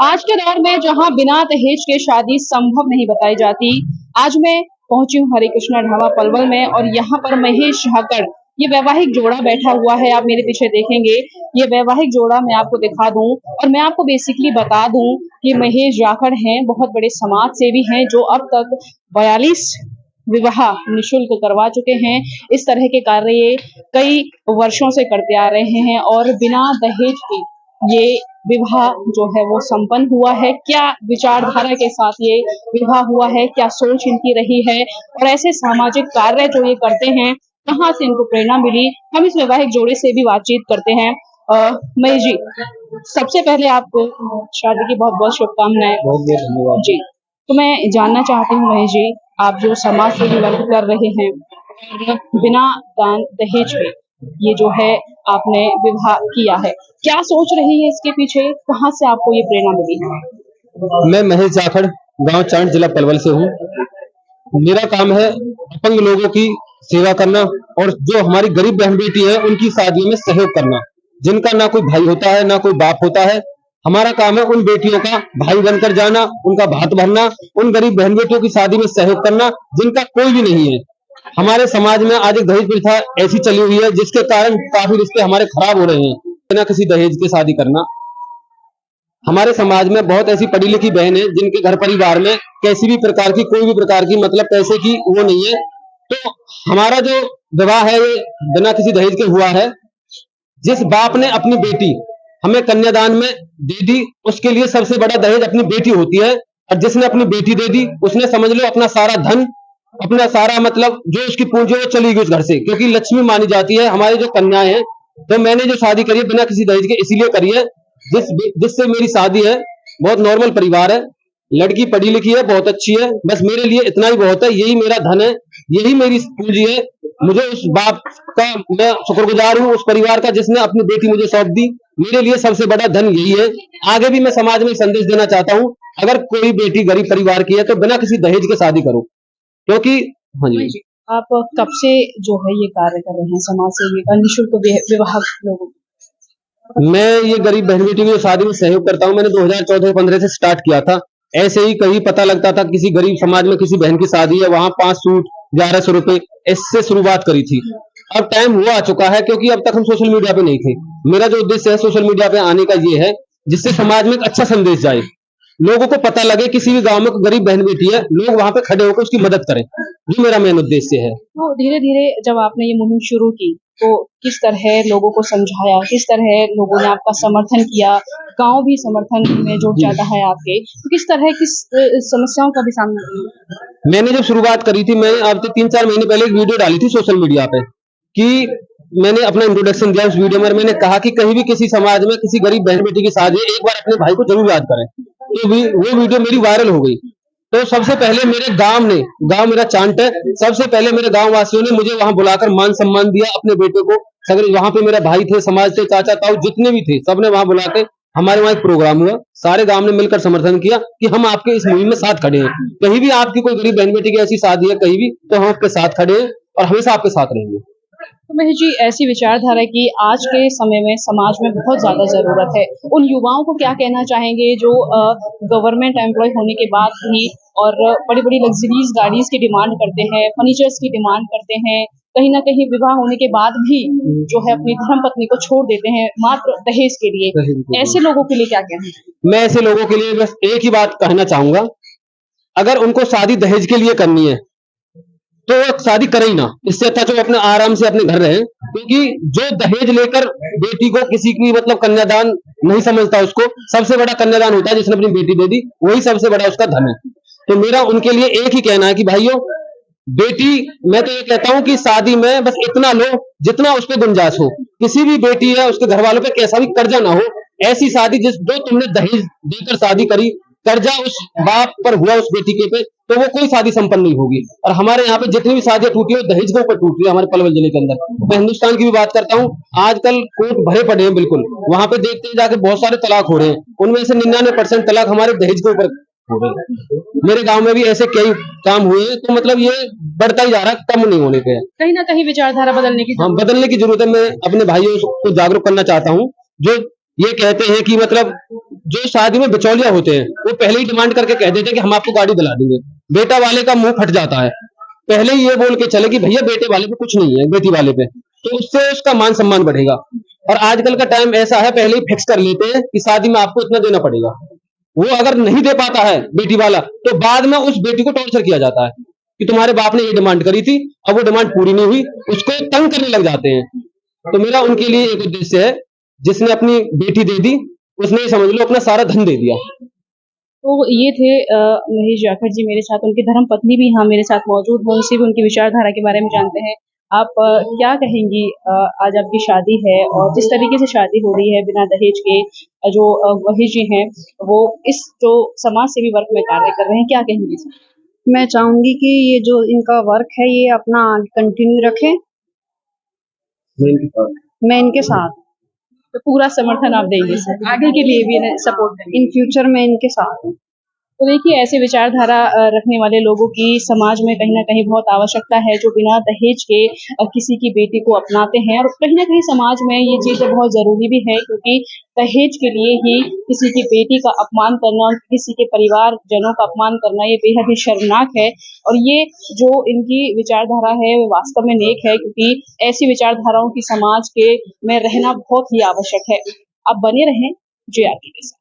आज के दौर में जहां बिना दहेज के शादी संभव नहीं बताई जाती, आज मैं पहुंची हूं हरे कृष्णा ढाबा पलवल में और यहाँ पर महेश झाकड़ ये वैवाहिक जोड़ा बैठा हुआ है। आप मेरे पीछे देखेंगे ये वैवाहिक जोड़ा मैं आपको दिखा दूं और मैं आपको बेसिकली बता दूं कि महेश झाकड़ हैं बहुत बड़े समाज सेवी हैं जो अब तक 42 विवाह निशुल्क करवा चुके हैं। इस तरह के कार्य ये कई वर्षों से करते आ रहे हैं और बिना दहेज के ये विवाह जो है वो संपन्न हुआ है। क्या विचारधारा के साथ ये विवाह हुआ है, क्या सोच इनकी रही है और ऐसे सामाजिक कार्य जो ये करते हैं कहाँ से इनको प्रेरणा मिली, हम इस वैवाहिक जोड़े से भी बातचीत करते हैं। महेश जी, सबसे पहले आपको शादी की बहुत बहुत शुभकामनाएं। बहुत बहुत धन्यवाद जी, तो मैं जानना चाहती हूँ महेश जी, आप जो समाज सेवी वर्क कर रहे हैं और बिना दान दहेज के ये जो है आपने विवाह किया है, क्या सोच रही है इसके पीछे, कहाँ से आपको ये प्रेरणा मिली है? मैं महेश जाखड़, गांव चांट, जिला पलवल से हूँ। मेरा काम है अपंग लोगों की सेवा करना और जो हमारी गरीब बहन बेटी है उनकी शादियों में सहयोग करना। जिनका ना कोई भाई होता है ना कोई बाप होता है, हमारा काम है उन बेटियों का भाई बनकर जाना, उनका भात भरना, उन गरीब बहन बेटियों की शादी में सहयोग करना जिनका कोई भी नहीं है। हमारे समाज में आज एक दहेज प्रथा ऐसी चली हुई है जिसके कारण काफी रिश्ते हमारे खराब हो रहे हैं। बिना किसी दहेज के शादी करना, हमारे समाज में बहुत ऐसी पढ़ी लिखी बहन है जिनके घर परिवार में कैसी भी प्रकार की कोई भी प्रकार की मतलब पैसे की वो नहीं है, तो हमारा जो विवाह है ये बिना किसी दहेज के हुआ है। जिस बाप ने अपनी बेटी हमें कन्यादान में दे दी उसके लिए सबसे बड़ा दहेज अपनी बेटी होती है, और जिसने अपनी बेटी दे दी उसने समझ लो अपना सारा धन, अपना सारा मतलब जो उसकी पूंजी वो चली गई उस घर से, क्योंकि लक्ष्मी मानी जाती है हमारी जो कन्याएं हैं। तो मैंने जो शादी करी है बिना किसी दहेज के इसीलिए करी है, जिससे मेरी शादी है। बहुत नॉर्मल परिवार है, लड़की पढ़ी लिखी है, बहुत अच्छी है, बस मेरे लिए इतना ही बहुत है। यही मेरा धन है, यही मेरी पूंजी है। मुझे उस बाप का मैं शुक्रगुजार हूँ, उस परिवार का जिसने अपनी बेटी मुझे सौंप दी। मेरे लिए सबसे बड़ा धन यही है। आगे भी मैं समाज में संदेश देना चाहता हूँ, अगर कोई बेटी गरीब परिवार की है तो बिना किसी दहेज के शादी करो, क्योंकि हाँ जी। आप कब से जो है ये कार्य कर रहे हैं समाज सेवी का निःशुल्क विवाह लोगों को? मैं ये गरीब बहन बेटी की शादी में सहयोग करता हूँ। मैंने 2014-15 से स्टार्ट किया था। ऐसे ही कहीं पता लगता था किसी गरीब समाज में किसी बहन की शादी है, वहां 5 सूट 1100 रुपए इससे शुरुआत करी थी। अब टाइम हुआ आ चुका है, क्योंकि अब तक हम सोशल मीडिया पे नहीं थे। मेरा जो उद्देश्य है सोशल मीडिया पे आने का ये है जिससे समाज में एक अच्छा संदेश जाए, लोगों को पता लगे किसी भी गांव में गरीब बहन बेटी है, लोग वहां पे खड़े होकर उसकी मदद करें। ये मेरा मेन उद्देश्य है। तो धीरे धीरे जब आपने ये मुहिम शुरू की तो किस तरह लोगों को समझाया, किस तरह लोगों ने आपका समर्थन किया, गांव भी समर्थन में जुट जाता है आपके, तो किस तरह की समस्याओं का भी सामना किया? मैंने जब शुरुआत करी थी, मैं अब से 3-4 महीने पहले एक वीडियो डाली थी सोशल मीडिया पे कि मैंने अपना इंट्रोडक्शन दिया। उस वीडियो में मैंने कहा कि कहीं भी किसी समाज में किसी गरीब बहन बेटी की शादी है, एक बार अपने भाई को जरूर याद करें। तो वो वीडियो मेरी वायरल हो गई। तो सबसे पहले मेरे गांव मेरा चांट है, सबसे पहले मेरे गांव वासियों ने मुझे वहां बुलाकर मान सम्मान दिया अपने बेटे को। सगरे वहां पे मेरे भाई थे, समाज थे, चाचा ताऊ जितने भी थे, सबने वहां बुला के हमारे वहां एक प्रोग्राम हुआ। सारे गांव ने मिलकर समर्थन किया कि हम आपके इस मुहिम में साथ खड़े हैं। कहीं भी आपकी कोई गरीब बहन बेटी की ऐसी शादी है कहीं भी, तो हम आपके साथ खड़े हैं और हमेशा आपके साथ रहेंगे। तो महेश जी, ऐसी विचारधारा की आज के समय में समाज में बहुत ज्यादा जरूरत है। उन युवाओं को क्या कहना चाहेंगे जो गवर्नमेंट एम्प्लॉय होने के बाद भी और बड़ी बड़ी लग्जरीज गाड़ीज की डिमांड करते हैं, फर्नीचर्स की डिमांड करते हैं, कहीं ना कहीं विवाह होने के बाद भी जो है अपनी धर्म पत्नी को छोड़ देते हैं मात्र दहेज के लिए, ऐसे लोगों के लिए क्या कहना है? मैं ऐसे लोगों के लिए बस एक ही बात कहना चाहूंगा, अगर उनको शादी दहेज के लिए करनी है तो वो शादी करे ही ना। इससे अच्छा जो अपने आराम से अपने घर रहे, क्योंकि जो दहेज लेकर बेटी को किसी की मतलब कन्यादान नहीं समझता, उसको सबसे बड़ा कन्यादान होता है जिसने अपनी बेटी दे दी, वही सबसे बड़ा उसका धन है। तो मेरा उनके लिए एक ही कहना है कि भाइयों, बेटी, मैं तो ये कहता हूं कि शादी में बस इतना लो जितना उस पर गुंजाइश हो। किसी भी बेटी है उसके घर वालों पे कैसा भी कर्जा ना हो। ऐसी शादी जो तुमने दहेज देकर शादी करी, कर्जा उस बाप पर हुआ उस बेटी के पे, तो वो कोई शादी संपन्न नहीं होगी। और हमारे यहाँ पे जितनी भी शादियां टूटी है दहेज के ऊपर टूट रही है हमारे पलवल जिले के अंदर। मैं हिंदुस्तान की भी बात करता हूँ, आजकल कोर्ट भरे पड़े हैं बिल्कुल, वहां पे देखते हैं जाके बहुत सारे तलाक हो रहे हैं, उनमें से 99% तलाक हमारे दहेज के ऊपर हो रहे हैं। मेरे गांव में भी ऐसे कई काम हुए हैं, तो मतलब ये बढ़ता ही जा रहा है, कम नहीं होने के। कहीं ना कहीं विचारधारा बदलने की बदलने की जरूरत है। मैं अपने भाइयों को जागरूक करना चाहता हूँ, जो ये कहते हैं कि मतलब जो शादी में बिचौलिया होते हैं वो पहले ही डिमांड करके कह देते हैं कि हम आपको गाड़ी दिला देंगे। बेटा वाले का मुंह फट जाता है, पहले ही ये बोल के चले कि भैया बेटे वाले पे कुछ नहीं है, बेटी वाले पे, तो उससे उसका मान सम्मान बढ़ेगा। और आजकल का टाइम ऐसा है, पहले ही फिक्स कर लेते हैं कि शादी में आपको इतना देना पड़ेगा। वो अगर नहीं दे पाता है बेटी वाला, तो बाद में उस बेटी को टॉर्चर किया जाता है कि तुम्हारे बाप ने ये डिमांड करी थी, अब वो डिमांड पूरी नहीं हुई, उसको तंग करने लग जाते हैं। तो मेरा उनके लिए एक उद्देश्य है, जिसने अपनी बेटी दे दी उसने समझ लो अपना सारा धन दे दिया। तो ये थे महेश जाखड़ जी मेरे साथ, उनकी धर्म पत्नी भी यहाँ मेरे साथ मौजूद है, उनसे भी उनकी विचारधारा के बारे में जानते हैं। आप क्या कहेंगी, आज आपकी शादी है और जिस तरीके से शादी हो रही है बिना दहेज के, जो महेश जी हैं वो इस जो समाज सेवी वर्क में कार्य कर रहे हैं, क्या कहेंगी इसमें? मैं चाहूंगी कि ये जो इनका वर्क है ये अपना कंटिन्यू रखें। मैं इनके साथ, तो पूरा समर्थन आप देंगे सर, आगे के लिए भी सपोर्ट करेंगे? इन फ्यूचर में इनके साथ हूँ। तो देखिए ऐसे विचारधारा रखने वाले लोगों की समाज में कहीं ना कहीं बहुत आवश्यकता है, जो बिना दहेज के किसी की बेटी को अपनाते हैं। और कहीं ना कहीं समाज में ये चीज़ बहुत ज़रूरी भी है, क्योंकि दहेज के लिए ही किसी की बेटी का अपमान करना और किसी के परिवारजनों का अपमान करना ये बेहद ही शर्मनाक है। और ये जो इनकी विचारधारा है वो वास्तव में नेक है, क्योंकि ऐसी विचारधाराओं की समाज के में रहना बहुत ही आवश्यक है। आप बने रहें JRK के साथ।